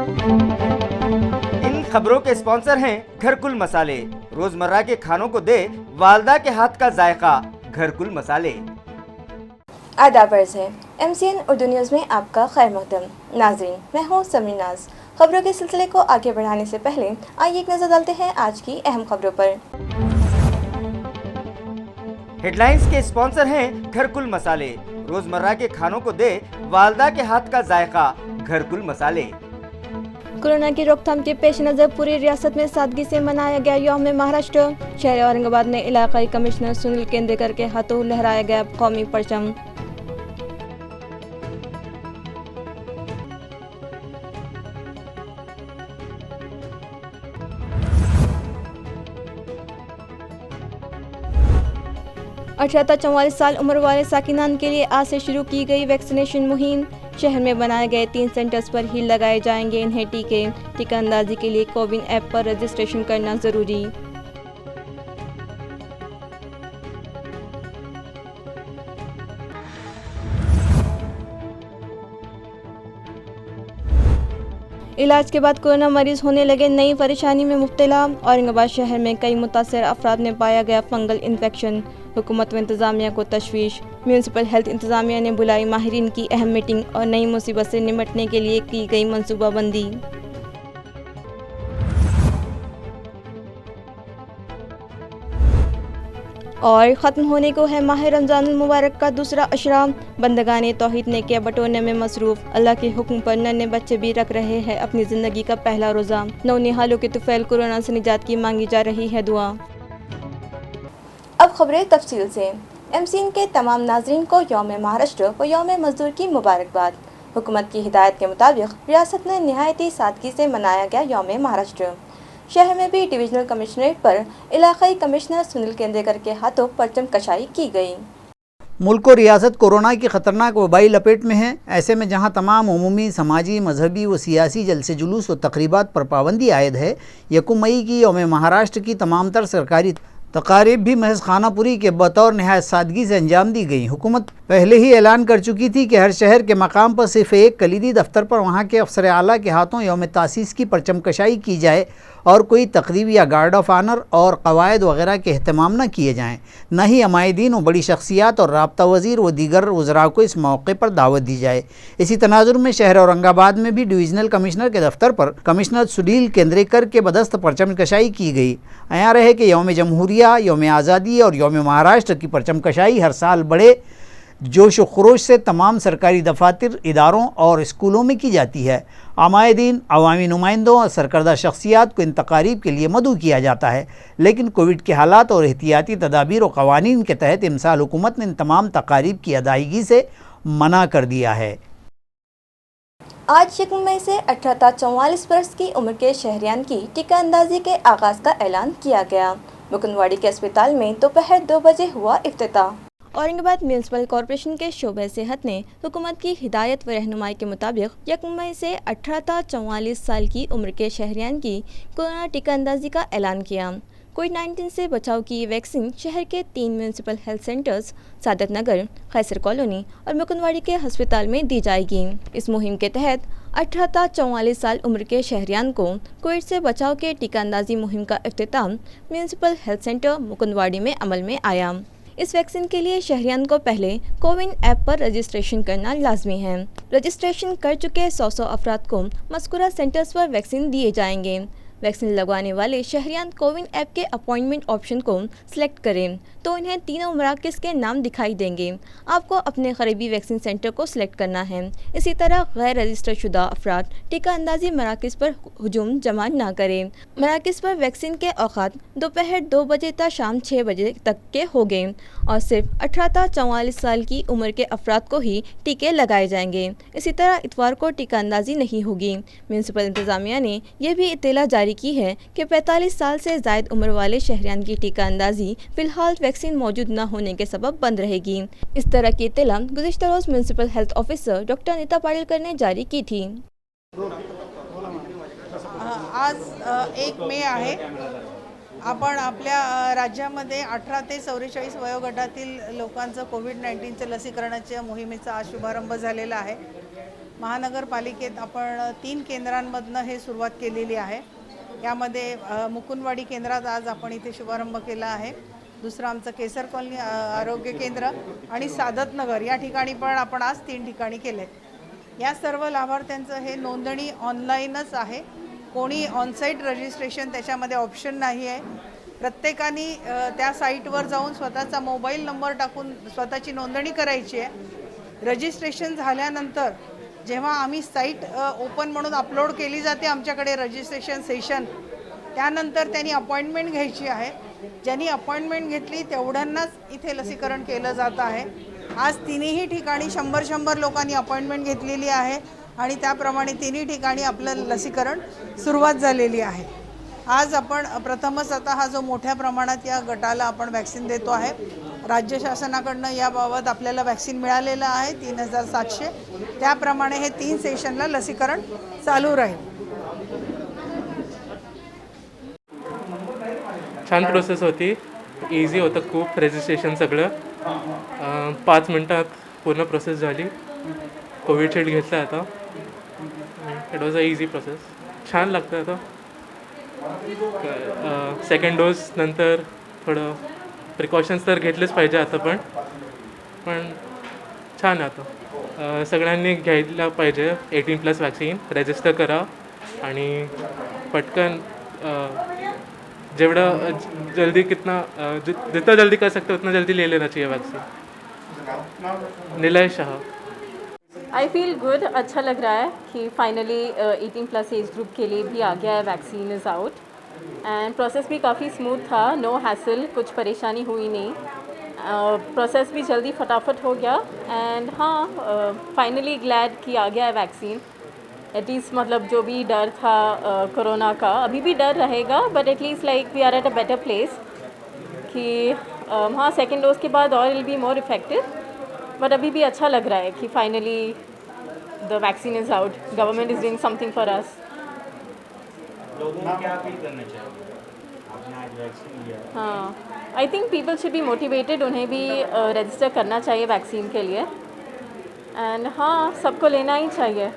इन खबरों के स्पॉन्सर हैं घरकुल मसाले। रोजमर्रा के खानों को दे वालदा के हाथ का जायका, घरकुल मसाले। आदाब अर्ज़ है MCN उर्दू न्यूज़ में आपका खैर मक़दम। नाज़रीन, मैं हूँ समीनाज। खबरों के सिलसिले को आगे बढ़ाने से पहले आइए एक नज़र डालते हैं आज की अहम खबरों पर। हेडलाइंस के स्पॉन्सर हैं घरकुल मसाले। रोजमर्रा के खानों को दे वालदा के हाथ का जायका, घरकुल मसाले। कोरोना की रोकथाम के पेश नज़र पूरी रियासत में सादगी से मनाया गया यौम महाराष्ट्र। शहर औरंगाबाद में इलाकाई कमिश्नर सुनील केंद्रेकर के हाथों लहराया गया कौमी परचम। अठारह 44 साल उम्र वाले साकिनान के लिए आज से शुरू की गई वैक्सीनेशन मुहिम। शहर में बनाए गए 3 सेंटर्स पर ही लगाए जाएंगे इन्हें टीके। टीका अंदाजी के लिए कोविन ऐप पर रजिस्ट्रेशन करना जरूरी। इलाज के बाद कोरोना मरीज होने लगे नई परेशानी में मुब्तला। औरंगाबाद शहर में कई मुतासर अफराद में पाया गया फंगल इन्फेक्शन। हुकूमत व इंतजामिया को तशवीश। म्यूनसिपल हेल्थ इंतजामिया ने बुलाई माहिरीन की अहम मीटिंग और नई मुसीबत से निपटने के लिए की गई मनसूबाबंदी। और ख़त्म होने को है माह रमज़ानुल मुबारक का दूसरा अशरा। बंदगाने तौहीद ने किया बटोरने में मसरूफ़। अल्लाह के हुक्म पर नन्हे बच्चे भी रख रहे हैं अपनी ज़िंदगी का पहला रोज़ा। नौनिहालों के तुफ़ैल कोरोना से निजात की मांगी जा रही है दुआ। अब खबरें तफसील से। MCN के तमाम नाज़रीन को यौम महाराष्ट्र व यौम मज़दूर की मुबारकबाद। हुकूमत की हिदायत के मुताबिक रियासत में नहायती सादगी से मनाया गया यौम महाराष्ट्र। शहर में भी डिविजनल कमिश्नरेट पर इलाकाई कमिश्नर सुनील केंद्रेकर के हाथों परचम कशाई की गई। मुल्क और रियासत कोरोना की ख़तरनाक वबाई लपेट में है। ऐसे में जहां तमाम उमूमी, समाजी, मजहबी व सियासी जलसे जुलूस व तकरीबात पर पाबंदी आयद है, 1 मई की यौम महाराष्ट्र की तमाम तर सरकारी तकारीब भी महज खानापुरी के बतौर नहायत सादगी से अंजाम दी गई। हुकूमत पहले ही ऐलान कर चुकी थी कि हर शहर के मकाम पर सिर्फ एक कलीदी दफ्तर पर वहाँ के अफसर आला के हाथों यौम तासीस की परचम कशाई की जाए और कोई तकरीब या गार्ड ऑफ आनर और कवायद वगैरह के अहतमाम न किए जाएँ। न ही अमायदीन व बड़ी शख्सियात और राब्ता वज़ीर व दीगर वज़रा को इस मौके पर दावत दी जाए। इसी तनाजुर में शहर औरंगाबाद में भी डिविजनल कमिश्नर के दफ्तर पर कमिश्नर सुनील केंद्रेकर के बदस्त परचम कशाई की गई। आया रहे कि यौम जमहूरिया, यौम आज़ादी और यौम महाराष्ट्र की परचम कशाई हर साल बड़े जोश व खरोश से तमाम सरकारी दफातर, इदारों और स्कूलों में की जाती है। अमायदीन, अवामी नुमाइंदों और सरकर्दा शख्सियात को इन तकारीब के लिए मदऊ किया जाता है, लेकिन कोविड के हालात और एहतियाती तदाबीर और कवानीन के तहत इमसाल हुकूमत ने इन तमाम तकारीब की अदायगी से मना कर दिया है। आज 1 मई से 18 था 44 वर्ष की उम्र के शहरियान की टीका अंदाजी के आगाज़ का ऐलान किया गया। मुकुंदवाड़ी के अस्पताल में दोपहर 2 बजे हुआ इफ्तिताह। औरंगाबाद म्यूनसिपल कॉरपोरेशन के शोबे सेहत ने हुकूमत की हिदायत व रहनुमाई के मुताबिक 1 मई से 18 था 44 साल की उम्र के शहरियान की कोरोना टीका अंदाजी का ऐलान किया। कोविड-19 से बचाव की ये वैक्सीन शहर के 3 म्यूनसिपल हेल्थ सेंटर्स सादत नगर, खैसर कॉलोनी और मुकुंदवाड़ी के अस्पताल में दी जाएगी। इस मुहिम के तहत 18 था 44 साल उम्र के शहरियान को कोविड से बचाव के टीका अंदाजी मुहिम का इफ्तिताह म्यूनसिपल हेल्थ सेंटर मुकुंदवाड़ी में अमल में आया। इस वैक्सीन के लिए शहरियान को पहले कोविन ऐप पर रजिस्ट्रेशन करना लाजमी है। रजिस्ट्रेशन कर चुके 100 अफराद को मज़कूरा सेंटर्स पर वैक्सीन दिए जाएंगे। वैक्सीन लगवाने वाले शहरियान कोविन ऐप के अपॉइंटमेंट ऑप्शन को सिलेक्ट करें तो इन्हें तीनों मराकज़ के नाम दिखाई देंगे। आपको अपने करीबी वैक्सीन सेंटर को सिलेक्ट करना है। इसी तरह गैर रजिस्टर शुदा अफराद टीका अंदाजी मराकज़ पर हुजूम जमा ना करें। मराकज़ पर वैक्सीन के औकात दोपहर 2 बजे तक शाम 6 बजे तक के होंगे और सिर्फ 18 था 44 साल की उम्र के अफराद को ही टीके लगाए जाएंगे। इसी तरह इतवार को टीका अंदाजी नहीं होगी। म्यूनसिपल इंतजामिया ने यह भी इत्तला जारी की है कि 45 साल से ज़ायद उम्र वाले शहरियान की टीका अंदाजी फ़िलहाल वैक्सीन मौजूद न होने के सबब बंद रहेगी। इस तरह की इत्तला गुज़िश्ता रोज़ municipal health officer doctor Neeta Patilkar ने जारी की थी। आज 1 मे आहे। आपण आपल्या राज्यामध्ये 18 ते 44 वयोगटातील लोकांचं कोविड-19चं लसीकरणाच्या मोहिमेचा आज शुभारंभ झालेला आहे। महानगरपालिकेत आपण 3 केंद्रांमधनं हे सुरुवात केलेली आहे. यामध्ये मुकुंदवाडी केंद्रात आज आपण इथे शुभारंभ केला आहे. दुसरं आमचं केसर कॉलनी आरोग्य केंद्र आणि सादतनगर या ठिकाणी पण आपण आज 3 ठिकाणी केले. या सर्व लाभार्थ्यांचं हे नोंदणी ऑनलाईनच आहे. कोणी ऑनसाईट रजिस्ट्रेशन त्याच्यामध्ये ऑप्शन नाही आहे. प्रत्येकाने त्या साईटवर जाऊन स्वतःचा मोबाईल नंबर टाकून स्वतःची नोंदणी करायची आहे. रजिस्ट्रेशन झाल्यानंतर जेव्हा आम्ही साईट ओपन म्हणून अपलोड केली जाते आमच्याकडे रजिस्ट्रेशन सेशन, त्यानंतर त्यांनी अपॉइंटमेंट घ्यायची आहे. ज्यांनी अपॉइंटमेंट घेतली तेवढ्यांनाच इथे लसीकरण केलं जात आहे. आज तिन्ही ठिकाणी 100 लोकांनी अपॉइंटमेंट घेतलेली आहे आणि त्याप्रमाणे तिन्ही ठिकाणी आपलं लसीकरण सुरुवात झालेली आहे. आज आपण प्रथमच आता हा जो मोठ्या प्रमाणात या गटाला आपण वॅक्सिन देतो आहे. राज्य शासनाकडनं याबाबत आपल्याला वॅक्सिन मिळालेलं आहे 3700. त्याप्रमाणे हे 3 सेशनला लसीकरण चालू राहील. छान प्रोसेस होती, इझी होतं खूप. रजिस्ट्रेशन सगळं 5 मिनटात पूर्ण प्रोसेस झाली. कोविडशील्ड घेतला आता. It was a easy process. छान लागतं आता. सेकंड डोस नंतर थोडं प्रिकॉशन्स तर घेतलेच पाहिजे आता, पण छान आहे आता. सगळ्यांनी घ्यायला पाहिजे 18+ वॅक्सिन. रजिस्टर करा आणि पटकन जेवढा जल्दी जितना जल्दी कर सकते उतना जल्दी ले लेना चाहिए vaccine. Nilay Shah. I feel good. अच्छा लग रहा है कि फाइनली 18+ एज ग्रुप के लिए भी आ गया है, vaccine is out. And process भी काफ़ी स्मूथ था, नो हैसल, कुछ परेशानी हुई नहीं. प्रोसेस भी जल्दी फटाफट हो गया. एंड हाँ, फाइनली ग्लैड कि आ गया है वैक्सीन. एटलीस्ट मतलब जो भी डर था कोरोना का, अभी भी डर रहेगा, but at least like we are at a better place कि हाँ सेकेंड डोज के बाद और will be more effective. But अभी भी अच्छा लग रहा है कि finally the vaccine is out. Government is doing something for us. लोगों को क्या अपील करना चाहिए? आपने आज वैक्सीन लिया. हाँ, I think people should be motivated. उन्हें भी रजिस्टर करना चाहिए वैक्सीन के लिए. एंड हाँ, सबको लेना ही चाहिए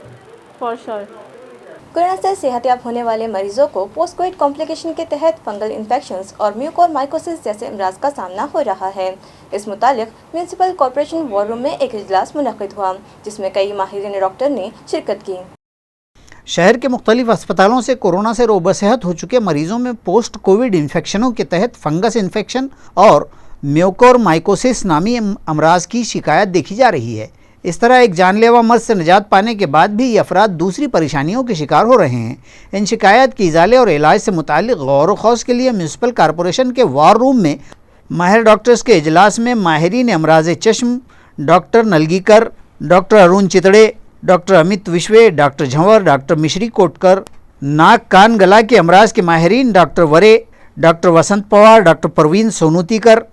फॉर श्योर. कोरोना से सेहतयाब होने वाले मरीजों को पोस्ट कोविड कॉम्प्लिकेशन के तहत फंगल इन्फेक्शंस और म्यूकोरमाइकोसिस जैसे अमराज का सामना हो रहा है. इस मुतालिक म्यूनसिपल कॉरपोरेशन वॉर रूम में एक इजलास मुनक़िद हुआ, जिसमें कई माहिरीन डॉक्टर ने शिरकत की. शहर के मुख्तलिफ अस्पतालों से कोरोना से रोबसेहत हो चुके मरीजों में पोस्ट कोविड इन्फेक्शनों के तहत फंगस इन्फेक्शन और म्यूकोरमाइकोसिस नामी अमराज की शिकायत देखी जा रही है. इस तरह एक जानलेवा मर्ज से निजात पाने के बाद भी ये अफराद दूसरी परेशानियों के शिकार हो रहे हैं. इन शिकायत के इजाले और इलाज से मुतालिक गौर व खौस के लिए म्यूनसिपल कॉरपोरेशन के वॉर रूम में माहिर डॉक्टर्स के इजलास में माहिरीन अमराज चश्म, doctor Nalgikar, doctor Arun Chitade, doctor Amit Vishwe, doctor Jhanwar, doctor मिश्री कोटकर, नाक कान गला के अमराज के माहिरीन doctor Vare, doctor Vasant Pawar, doctor Parveen Sonutikar,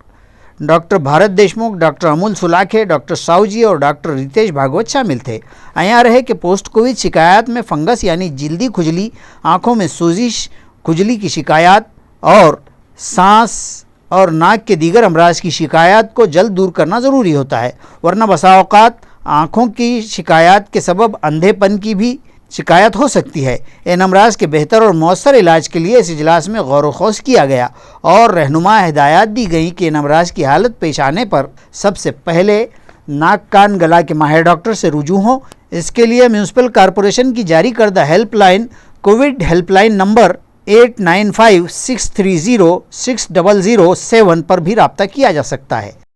doctor Bharat Deshmukh, doctor Amol Sulakhe, doctor Sauji और डॉक्टर रितेश भागवत शामिल थे. आया रहे कि पोस्ट कोविड शिकायत में फंगस यानी जिल्दी खुजली, आँखों में सूजिश, खुजली की शिकायत और सांस और नाक के दीगर अमराज की शिकायत को जल्द दूर करना ज़रूरी होता है, वरना बसा औक़ात आँखों की शिकायत के सबब अंधेपन की भी शिकायत हो सकती है. इन अमराज के बेहतर और मौसर इलाज के लिए इस इजलास में गौर व खौस किया गया और रहनुमा हिदायत दी गई कि इन अमराज की हालत पेश आने पर सबसे पहले नाक कान गला के माहिर डॉक्टर से रुजू हों. इसके लिए म्यूनसिपल कॉरपोरेशन की जारी करदा हेल्पलाइन कोविड हेल्पलाइन नंबर 8956306007 पर भी रब्ता किया जा सकता है.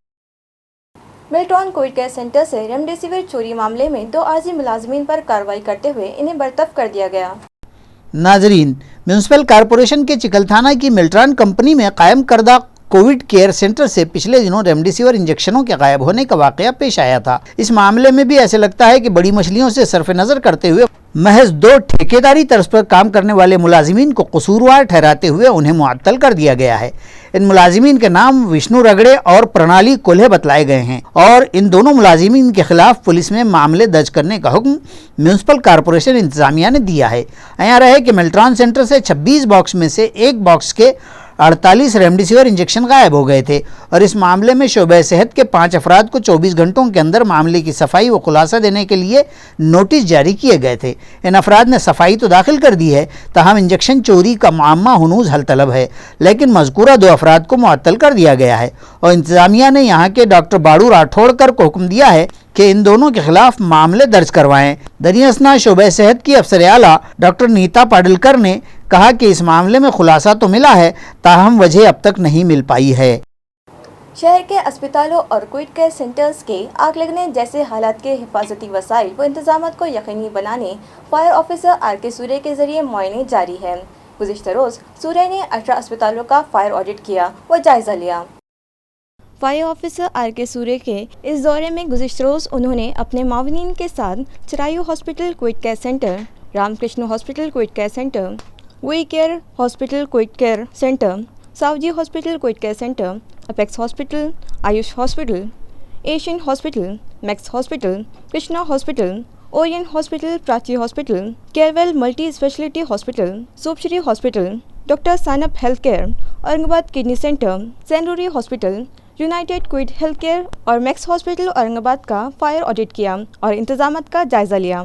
मिल्टॉन कोविड केयर सेंटर से रेमडेसिविर चोरी मामले में 2 आर्जी मुलाजमीन पर कार्रवाई करते हुए इन्हें बर्तरफ कर दिया गया. नाजरीन, म्यूनसिपल कॉरपोरेशन के चिकलथाना की मिल्ट्रॉन कंपनी में कायम करदा कोविड केयर सेंटर से पिछले दिनों रेमडेसिविर इंजेक्शनों के गायब होने का वाकया पेश आया था. इस मामले में भी ऐसे लगता है कि बड़ी मछलियों से सरफ नज़र करते हुए महज 2 ठेकेदारी तर्ज पर काम करने वाले मुलाजिमीन को कसूरवार ठहराते हुए उन्हें मुअत्तल कर दिया गया है. इन मुलाजिमीन के नाम विष्णु रगड़े और प्रणाली कोल्हे बतलाए गए हैं और इन दोनों मुलाजिमीन के खिलाफ पुलिस में मामले दर्ज करने का हुक्म म्यूनसिपल कॉरपोरेशन इंतजामिया ने दिया है. यहाँ रहे कि मिल्ट्रॉन सेंटर से 26 बॉक्स में से एक बॉक्स के 48 रेमडेसिविर इंजेक्शन गायब हो गए थे और इस मामले में शोबे सेहत के 5 अफराद को 24 घंटों के अंदर मामले की सफाई व खुलासा देने के लिए नोटिस जारी किए गए थे। इन अफराद ने सफाई तो दाखिल कर दी है, ताहम इंजेक्शन चोरी का मामला हनूज हल तलब है, लेकिन मज़कूरा 2 अफराद को मुअत्तल कर दिया गया है और इंतज़ामिया ने यहाँ के डॉक्टर बाड़ू राठौड़कर को हुक्म दिया है कि इन दोनों के खिलाफ मामले दर्ज करवाएं। दरियासना शोबे सेहत की अफसर आला डॉक्टर नीता पाडलकर ने कहा कि इस मामले में खुलासा तो मिला है, ताहम वजह अब तक नहीं मिल पाई है। शहर के अस्पतालों और कोविड केयर सेंटर्स के आग लगने जैसे हालात के हिफाजती वसाइल व इंतजाम को यकीनी बनाने फायर ऑफिसर RK सूर्य के जरिए मुआयने जारी है। गुज़िश्ता रोज़ सूर्य ने 18 अस्पतालों का फायर ऑडिट किया व जायजा लिया। फायर ऑफिसर RK सूर्य के इस दौरे में गुज़िश्ता रोज़ उन्होंने अपने मावनीन के साथ Chirayu hospital covid care centre, Ramakrishna hospital covid care centre, We Care hospital covid care centre, Savji hospital covid care centre, Apex hospital, Ayush hospital, Asian hospital, Max hospital, Krishna hospital, Orion hospital, Prachi hospital, Carewell multi speciality hospital, Sopshree hospital, doctor Sanap health care, Aurangabad kidney centre, Century hospital, United covid health care और Max hospital Aurangabad का fire audit किया और इंतजामात का जायजा लिया।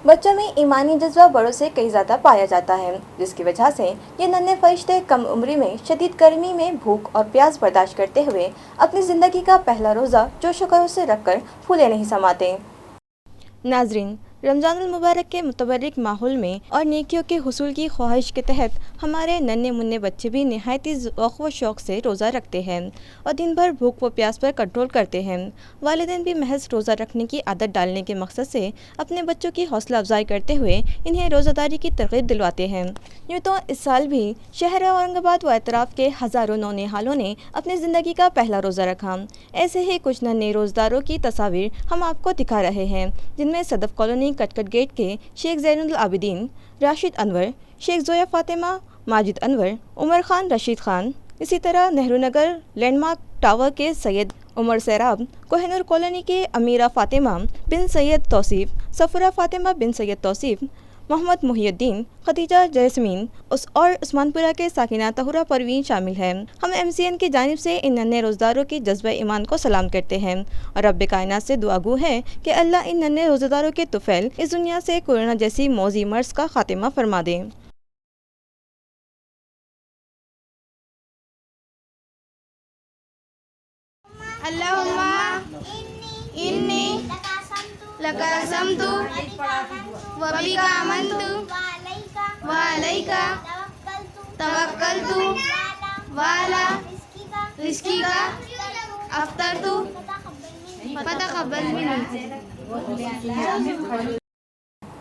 बच्चों में ईमानी जज्बा बड़ों से कहीं ज़्यादा पाया जाता है, जिसकी वजह से ये नन्हे फरिश्ते कम उम्री में शदीद गर्मी में भूख और प्यास बर्दाश्त करते हुए अपनी ज़िंदगी का पहला रोज़ा जोश व खरोश से रखकर फूले नहीं समाते। नाजरीन, रमज़ानुल मुबारक के मुतबर्रिक माहौल में और नेकियों के हुसूल की ख्वाहिश के तहत हमारे नन्हे मुन्ने बच्चे भी नहायती ज़ौक़ व शौक़ से रोज़ा रखते हैं और दिन भर भूख व प्यास पर कंट्रोल करते हैं। वालिदैन भी महज रोज़ा रखने की आदत डालने के मकसद से अपने बच्चों की हौसला अफजाई करते हुए इन्हें रोज़ादारी की तरगीब दिलवाते हैं। यूँ तो इस साल भी शहर औरंगाबाद व अतराफ़ के हज़ारों नौनिहालों ने अपनी ज़िंदगी का पहला रोज़ा रखा। ऐसे ही कुछ नन्हे रोज़दारों की तस्वीर हम आपको दिखा रहे हैं, जिनमें सदफ कॉलोनी कटकट गेट के शेख ज़ैनुल आबिदीन, राशिद अनवर, शेख ज़ोया फ़ातिमा, माजिद अनवर, उमर खान, रशीद खान, इसी तरह नेहरू नगर लैंडमार्क टावर के सैयद उमर सैराब, कोहिनूर कॉलोनी के अमीरा फ़ातिमा बिन सैयद तौसीफ़, सफ़रा फ़ातिमा बिन सैयद तौसीफ़, मोहम्मद मुहियुद्दीन, खदीजा जैस्मीन और उस्मानपुरा के साकिना तहुरा परवीन शामिल हैं। हम MCN की जानिब से इन नन्हे रोज़दारों की जज्बा ईमान को सलाम करते हैं और रब्बे कायनात से दुआगो है कि अल्लाह इन नन्हे रोज़दारों के तुफ़ैल इस दुनिया से कोरोना जैसी मौजी मर्ज़ का खात्मा फरमा दे। अल्लाहुम्मा इन्नी लकासमतु व बिका आमन्तु व अलैका तवक्कलतु व अला रिज़्क़िका अफ़्तरतु फ़तक़ब्बल Minni.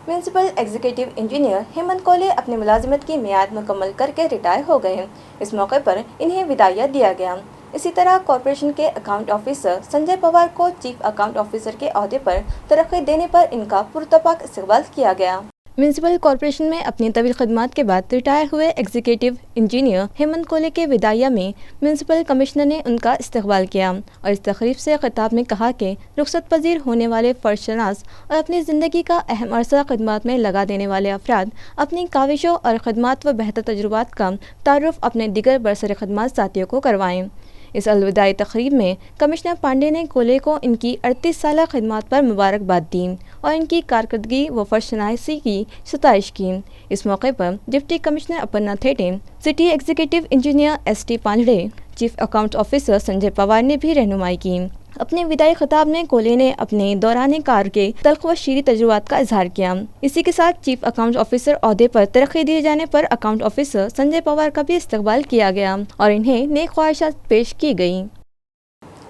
Municipal executive engineer Hemant कोले अपनी मुलाजिमत की मियाद मुकम्मल करके रिटायर हो गए। इस मौके पर इन्हें विदाइया दिया गया। इसी तरह कॉरपोरेशन के अकाउंट ऑफिसर संजय पवार को चीफ अकाउंट ऑफिसर के अहदे पर तरक्की देने पर इनका पुरतपाक इस्तकबाल किया गया। म्यूनसिपल कॉरपोरेशन में अपनी तवील खदमात के बाद रिटायर हुए एग्जीक्यूटिव इंजीनियर हेमंत कोले के विदाइया में म्यूनसिपल कमिश्नर ने उनका इस्तकबाल किया और इस तकरीब से खिताब में कहा कि रुखसत पजीर होने वाले फ़र्शनास और अपनी ज़िंदगी का अहम अरसा खदमात में लगा देने वाले अफराद अपनी काविशों और खदमात व बेहतर तजुर्बात का तारुफ अपने दिगर बरसर खदमात साथियों को करवाएँ। इस अलविदाई तकरीब में कमिश्नर पांडे ने कोले को इनकी 38 साला खिदमत पर मुबारकबाद दी और इनकी कारकर्दगी व फर्शनासी की सताइश की। इस मौके पर deputy commissioner Aparna Thete, city executive engineer ST Panjade, chief account officer Sanjay Pawar ने भी रहनुमाई की। अपने विदाई खिताब में कोले ने अपने दौरान कार के तल्ख व शीरी तजुर्बात का इजहार किया। इसी के साथ चीफ अकाउंट ऑफिसर ओहदे पर तरक्की दिए जाने पर अकाउंट ऑफिसर संजय पवार का भी इस्तकबाल किया गया और इन्हें नेक ख्वाहिशात पेश की गई।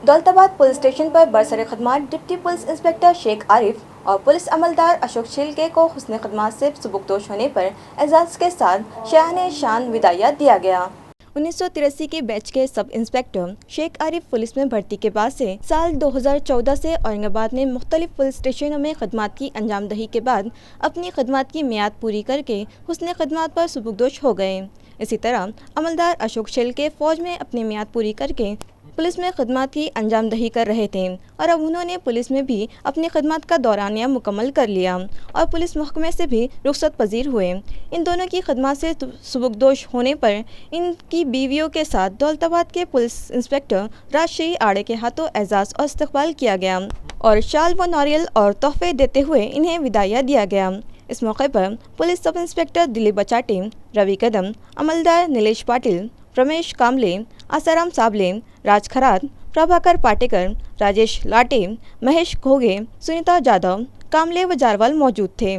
दौलताबाद पुलिस स्टेशन पर बरसर खदमात deputy police inspector Shaikh Arif और पुलिस अमलदार अशोक शिलके को हुस्न खदमात से सुबुकदोश होने पर एजाज़ के साथ शान शान विदाइया दिया गया। 1983 के बैच के sub inspector Shaikh Arif police में भर्ती के बाद से साल 2014 से औरंगाबाद में मुख्तलिफ पुलिस स्टेशनों में खदमात की अंजामदही के बाद अपनी खदमात की मियाद पूरी करके हुस्न खदमात पर सुबुकदोश हो गए। इसी तरह अमलदार अशोक शिलके फ़ौज में अपनी मियाद पूरी करके पुलिस में खदमात की अंजाम दही कर रहे थे और अब उन्होंने पुलिस में भी अपनी खदमात का दौरानिया मुकम्मल कर लिया और पुलिस महकमे से भी रुखसत पजीर हुए। इन दोनों की खदमात से सुबुकदोश होने पर इनकी बीवियों के साथ दौलताबाद के पुलिस इंस्पेक्टर राजशाही आड़े के हाथों एजाज़ और इस्तकबाल किया गया और शाल व नारियल और तोहफे देते हुए इन्हें विदाया दिया गया। इस मौके पर police sub inspector Dilip Bachate, Ravi Kadam, अमलदार नीलेश पाटिल, रमेश कामले, आसाराम साबले, राज खरात, प्रभाकर पाटेकर, राजेश लाटे, महेश घोगे, सुनीता जाधव, कामले व जारवाल मौजूद थे।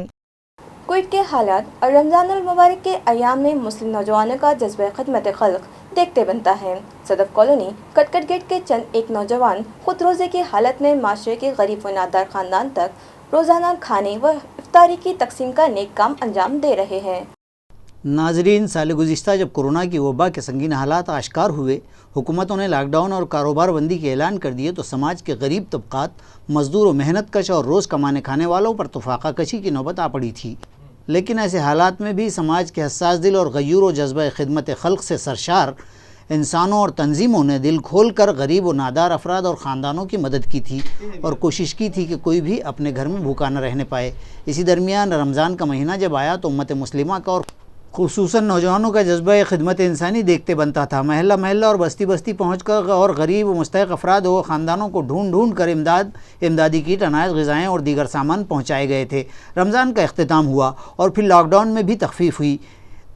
कुवैत के हालात और रमज़ानुल मुबारक के अयाम में मुस्लिम नौजवानों का जज्बा खिदमत खल्क देखते बनता है। सदफ कॉलोनी कटकट गेट के चंद एक नौजवान खुद रोज़े की हालत में माशरे के गरीब व नादार ख़ानदान तक रोज़ाना खाने व इफ्तारी की तकसीम का नेक काम अंजाम दे रहे हैं। नाजरीन, साल गुज़िश्ता जब कोरोना की वबा के संगीन हालात आश्कार हुए, हुकूमतों ने लॉकडाउन और कारोबार बंदी के ऐलान कर दिए तो समाज के गरीब तबक़ात, मज़दूर और मेहनत कश और रोज़ कमाने खाने वालों पर तो फाका कशी की नौबत आ पड़ी थी। लेकिन ऐसे हालात में भी समाज के हसास दिल और गयूर व जज्बा खिदमत खल्क से सरशार इंसानों और तंजीमों ने दिल खोल कर गरीब और नादार अफराद और ख़ानदानों की मदद की थी और कोशिश की थी कि कोई भी अपने घर में भूखा न रहने पाए। इसी दरमियान रमज़ान का महीना जब आया तो उम्मत मुस्लिमा का और खुसूसन नौजवानों का जज्बा खिदमत इंसानी देखते बनता था। महल्ला महल्ला और बस्ती बस्ती पहुँच कर और गरीब व मुस्तहिक़ अफराद व ख़ानदानों को ढूंढ ढूंढ कर इमदादी किट, अनाज, ग़िज़ाएँ और दीगर सामान पहुँचाए गए थे। रमज़ान का अख्तिताम हुआ और फिर लॉकडाउन में भी तखफ़ीफ़ हुई।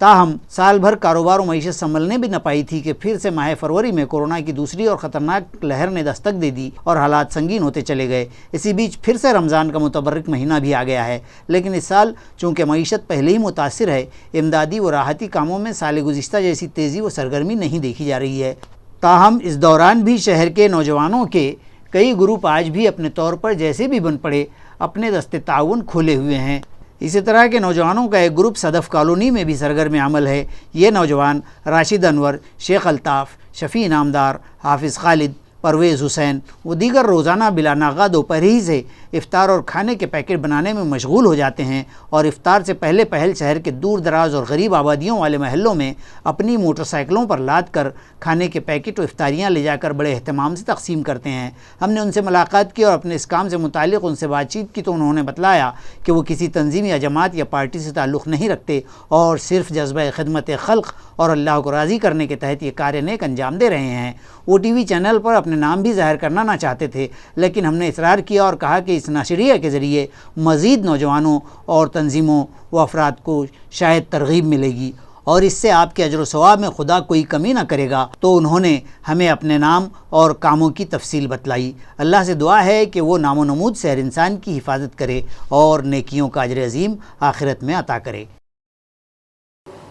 ताहम साल भर कारोबार और मईशत संभलने भी न पाई थी कि फिर से माह फरवरी में कोरोना की दूसरी और ख़तरनाक लहर ने दस्तक दे दी और हालात संगीन होते चले गए। इसी बीच फिर से रमज़ान का मुतबर्रिक महीना भी आ गया है। लेकिन इस साल चूँकि मईशत पहले ही मुतासिर है, इमदादी व राहती कामों में साल गुज़िश्ता जैसी तेज़ी व सरगर्मी नहीं देखी जा रही है। ताहम इस दौरान भी शहर के नौजवानों के कई ग्रुप आज भी अपने तौर पर जैसे भी बन पड़े अपने दस्ते ताउन खोले हुए हैं। इसी तरह के नौजवानों का एक ग्रुप सदफ़ कॉलोनी में भी सरगर्म अमल है। ये नौजवान राशिद अनवर, शेख अल्ताफ़, शफ़ी इनामदार, हाफिज़ खालिद, परवेज़ हुसैन वो दीगर रोज़ाना बिला नागा दोपहर ही से इफ़्तार और खाने के पैकेट बनाने में मशगूल हो जाते हैं और इफ़्तार से पहले पहल शहर के दूर दराज और गरीब आबादियों वाले महलों में अपनी मोटरसाइकिलों पर लाद कर खाने के पैकेट और इफ्तारियाँ ले जाकर बड़े अहतमाम से तकसीम करते हैं। हमने उनसे मुलाकात की और अपने इस काम से मुतालिक उनसे बातचीत की तो उन्होंने बतलाया कि वो किसी तंजीम या जमात या पार्टी से ताल्लुक़ नहीं रखते और सिर्फ़ जज्बा खिदमत खल्क और अल्लाह को राज़ी करने के तहत ये कार्य नेक अंजाम दे रहे हैं। वो TV चैनल पर अपने नाम भी ज़ाहिर करना ना चाहते थे, लेकिन हमने इसरार किया और कहा कि इस नशरिया के ज़रिए मज़ीद नौजवानों और तंजीमों व अफराद को शायद तरगीब मिलेगी और इससे आपके अजर व सवाब में खुदा कोई कमी ना करेगा। तो उन्होंने हमें अपने नाम और कामों की तफसील बतलाई। अल्लाह से दुआ है कि वो नामो नमूद से हर इंसान की हिफाजत करे और नेकियों का अजर अजीम आखिरत में अता करे।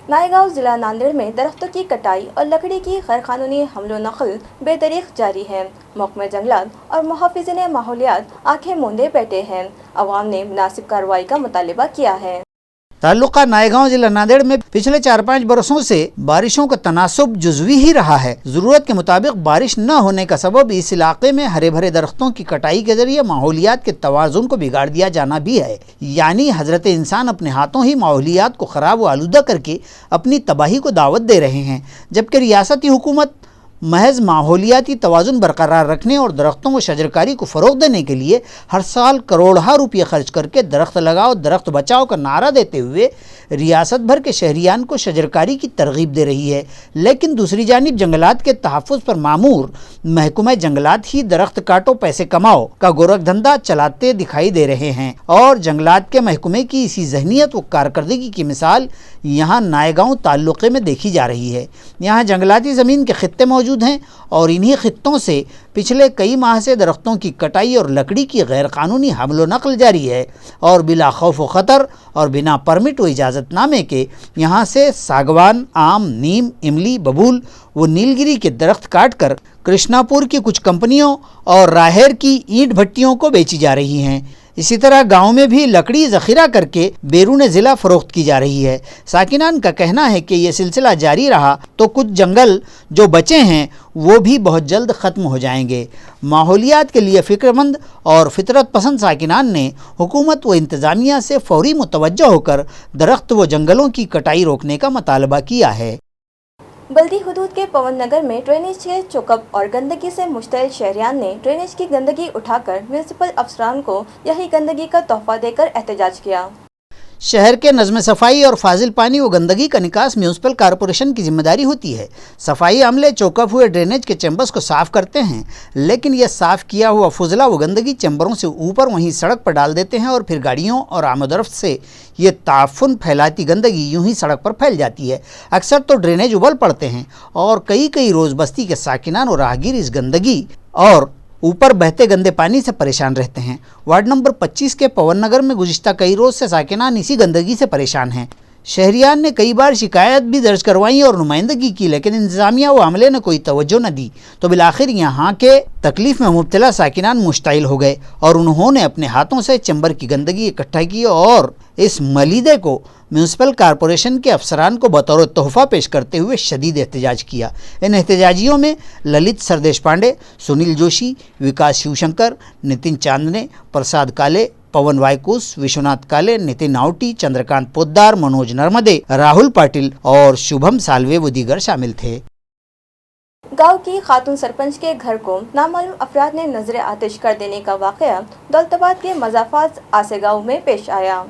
नायगांव जिला नांदेड़ में दरख्तों की कटाई और लकड़ी की गैरकानूनी हमलो नकल बेदरीक जारी है। महकमा जंगलात और मुहाफिज़िन माहौलियात आंखें मूंदे बैठे हैं। अवाम ने मुनासिब कार्रवाई का मुतालिबा किया है। ताल्लुका नायगांव जिला नांदेड़ में पिछले 4-5 बरसों से बारिशों का तनासुब जुज़वी ही रहा है। ज़रूरत के मुताबिक बारिश न होने का सबब इस इलाके में हरे भरे दरख्तों की कटाई के जरिए माहौलियात के तवाज़ुन को बिगाड़ दिया जाना भी है। यानी हज़रत इंसान अपने हाथों ही माहौलियात को ख़राब व आलूदा करके अपनी तबाही को दावत दे रहे हैं, जबकि रियासती हुकूमत महज माहौलियाती तवाज़ुन बरकरार रखने और दरख्तों व शजरकारी को फ़रोग़ देने के लिए हर साल करोड़ों रुपये खर्च करके दरख्त लगाओ दरख्त बचाओ का नारा देते हुए रियासत भर के शहरियान को शजरकारी की तरगीब दे रही है। लेकिन दूसरी जानिब जंगलात के तहफ़्फ़ुज़ पर मामूर महकमा जंगलात ही दरख्त काटो पैसे कमाओ का गोरख धंधा चलाते दिखाई दे रहे हैं और जंगलात के महकमे की इसी जहनीत व कारकर्दगी की मिसाल यहाँ नायगांव ताल्लुक़े में देखी जा रही है। यहाँ जंगलाती ज़मीन के खित्ते मौजूद हैं और इन्हीं खित्तों से पिछले कई माह से दरख्तों की कटाई और लकड़ी की गैरकानूनी हमलो नकल जारी है और बिला खौफ व ख़तर और बिना परमिट व इजाज़तनामे के यहाँ से सागवान, आम, नीम, इमली, बबूल व नीलगिरी के दरख्त काट कर कृष्णापुर की कुछ कंपनियों और राहेर की ईंट भट्टियों को बेची जा रही हैं। इसी तरह गांव में भी लकड़ी ज़ख़ीरा करके बैरून ज़िला फ़रोख्त की जा रही है। साकिनान का कहना है कि ये सिलसिला जारी रहा तो कुछ जंगल जो बचे हैं वो भी बहुत जल्द ख़त्म हो जाएंगे। माहौलियात के लिए फ़िक्रमंद और फितरत पसंद साकिनान ने हुकूमत व इंतज़ामिया से फ़ौरी मुतवज्जह होकर दरख्त व जंगलों की कटाई रोकने का मुतालबा किया है। बल्दी हुदूद के पवन नगर में ड्रेनेज के चोकअप और गंदगी से मुश्तइल शहरियान ने ड्रेनेज की गंदगी उठाकर म्यूनिसिपल अफसरान को यही गंदगी का तोहफा देकर एहतजाज किया। शहर के नज़्म सफाई और फाजिल पानी व गंदगी का निकास म्यूनिसिपल कॉरपोरेशन की जिम्मेदारी होती है। सफाई अमले चौकअप हुए ड्रेनेज के चैम्बर्स को साफ़ करते हैं, लेकिन यह साफ़ किया हुआ फुजला व गंदगी चैम्बरों से ऊपर वहीं सड़क पर डाल देते हैं और फिर गाड़ियों और आमदरफ्त से ये ताफुन फैलाती गंदगी यूं ही सड़क पर फैल जाती है। अक्सर तो ड्रेनेज उबल पड़ते हैं और कई रोज़ बस्ती के साकिनान और राहगीर इस गंदगी और ऊपर बहते गंदे पानी से परेशान रहते हैं। वार्ड नंबर 25 के पवन नगर में गुज़िश्ता कई रोज़ से साकिनान इसी गंदगी से परेशान हैं। शहरियान ने कई बार शिकायत भी दर्ज करवाई और नुमाइंदगी की, लेकिन इंतज़ामिया व अमले ने कोई तवज्जो न दी। तो बिलाखिर यहाँ के तकलीफ़ में मुब्तला साकिनान मुश्ताइल हो गए और उन्होंने अपने हाथों से चैम्बर की गंदगी इकट्ठा की और इस मलीदे को म्यूनिसिपल कॉरपोरेशन के अफसरान को बतौर तोहफ़ा पेश करते हुए शदीद एहतजाज किया। इन एहतजाजियों में ललित सरदेश पांडे, सुनील जोशी, विकास शिवशंकर, नितिन चांदने, प्रसाद काले, पवन वायकुस, विश्वनाथ काले, नितिन आवटी, चंद्रकांत पोद्दार, मनोज नर्मदे, राहुल पाटिल और शुभम सालवे व दीगर शामिल थे। गांव की खातून सरपंच के घर को नामालूम अफराद ने नजर आतिश कर देने का वाक़या दौलताबाद के मजाफात आसे गाँव में पेश आया।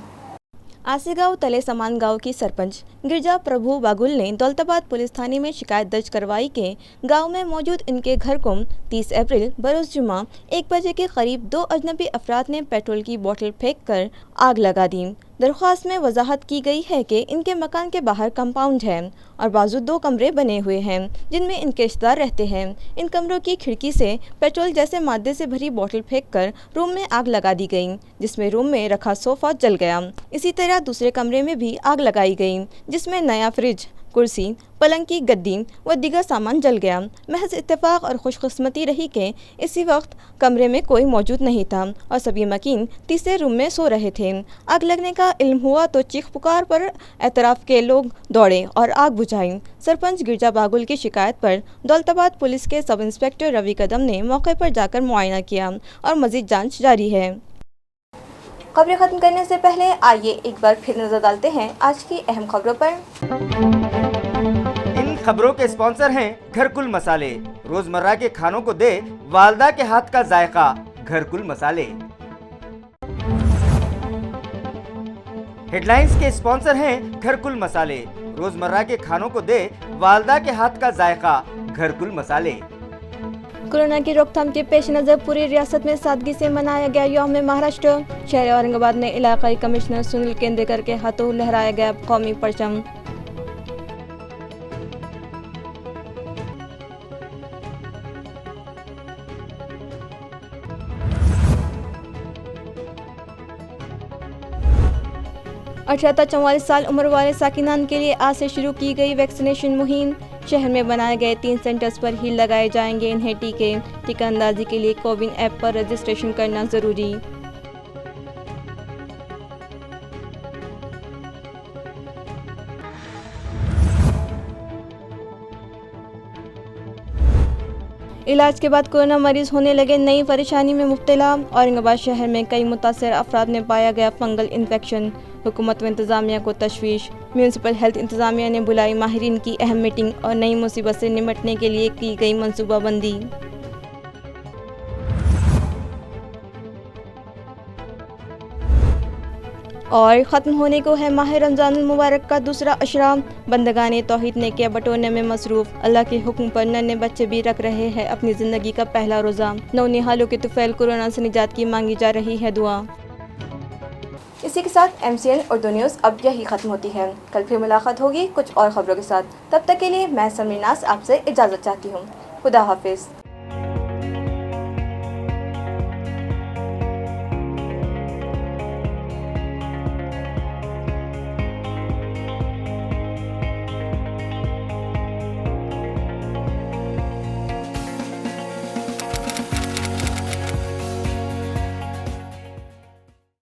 आसे गाँव तले समान गाँव की सरपंच गिरजा प्रभु बागुल ने दौलताबाद पुलिस थाने में शिकायत दर्ज करवाई कि गांव में मौजूद इनके घर को 30 अप्रैल बरोज़ जुमा 1 बजे के करीब 2 अजनबी अफराद ने पेट्रोल की बोतल फेंक कर आग लगा दी। दरख्वास्त में वजाहत की गई है कि इनके मकान के बाहर कंपाउंड है और बाजू 2 कमरे बने हुए हैं जिनमें इनके रिश्तेदार रहते हैं। इन कमरों की खिड़की से पेट्रोल जैसे मादे से भरी बोतल फेंककर रूम में आग लगा दी गई, जिसमें रूम में रखा सोफा जल गया। इसी तरह दूसरे कमरे में भी आग लगाई गई, जिसमें नया फ्रिज, कुर्सी, पलंग की गद्दी व दीगर सामान जल गया। महज इत्तेफाक और खुशकिस्मती रही कि इसी वक्त कमरे में कोई मौजूद नहीं था और सभी मकीन तीसरे रूम में सो रहे थे। आग लगने का इल्म हुआ तो चीख पुकार पर एतराफ़ के लोग दौड़े और आग बुझाई। सरपंच गिरजा बागुल की शिकायत पर दौलताबाद पुलिस के सब इंस्पेक्टर रवि कदम ने मौके पर जाकर मुआयना किया और मज़ीद जाँच जारी है। खबरें खत्म करने से पहले आइए एक बार फिर नजर डालते हैं आज की अहम खबरों पर। इन खबरों के स्पॉन्सर हैं घरकुल मसाले। रोजमर्रा के खानों को दे वालदा के हाथ का जायका, घरकुल मसाले। हेडलाइंस के स्पॉन्सर हैं घरकुल मसाले। रोजमर्रा के खानों को दे वालदा के हाथ का जायका, घरकुल मसाले। कोरोना की रोकथाम के पेश नज़र पूरी रियासत में सादगी से मनाया गया यौम महाराष्ट्र। शहर औरंगाबाद में इलाकाई कमिश्नर सुनील केंद्रेकर के हाथों लहराया गया कौमी परचम। अठारह 44 साल उम्र वाले साकिनान के लिए आज से शुरू की गई वैक्सीनेशन मुहिम। शहर में बनाए गए 3 सेंटर्स पर ही लगाए जाएंगे इन्हें टीके। टीका अंदाजी के लिए कोविन ऐप पर रजिस्ट्रेशन करना ज़रूरी। इलाज के बाद कोरोना मरीज होने लगे नई परेशानी में मुब्तला। औरंगाबाद शहर में कई मुतासर अफराद में पाया गया फंगल इन्फेक्शन। हुकूमत व इंतज़ामिया को तशवीश। म्यूनिसिपल हेल्थ इंतज़ामिया ने बुलाई माहिरीन की अहम मीटिंग और नई मुसीबत से निपटने के लिए की गई मनसूबाबंदी। और ख़त्म होने को है माह रमज़ानुल मुबारक का दूसरा अशरा। बंदगाने तौहीद ने किया बटोरने में मसरूफ़। अल्लाह के हुक्म पर नन्हे बच्चे भी रख रहे हैं अपनी ज़िंदगी का पहला रोज़ा। नौनिहालों के तुफ़ैल कोरोना से निजात की मांगी जा रही है दुआ। इसी के साथ MCN उर्दू न्यूज़ अब यही ख़त्म होती है। कल फिर मुलाकात होगी कुछ और ख़बरों के साथ। तब तक के लिए मैं समीनास आपसे इजाज़त चाहती हूँ। खुदा हाफिज़।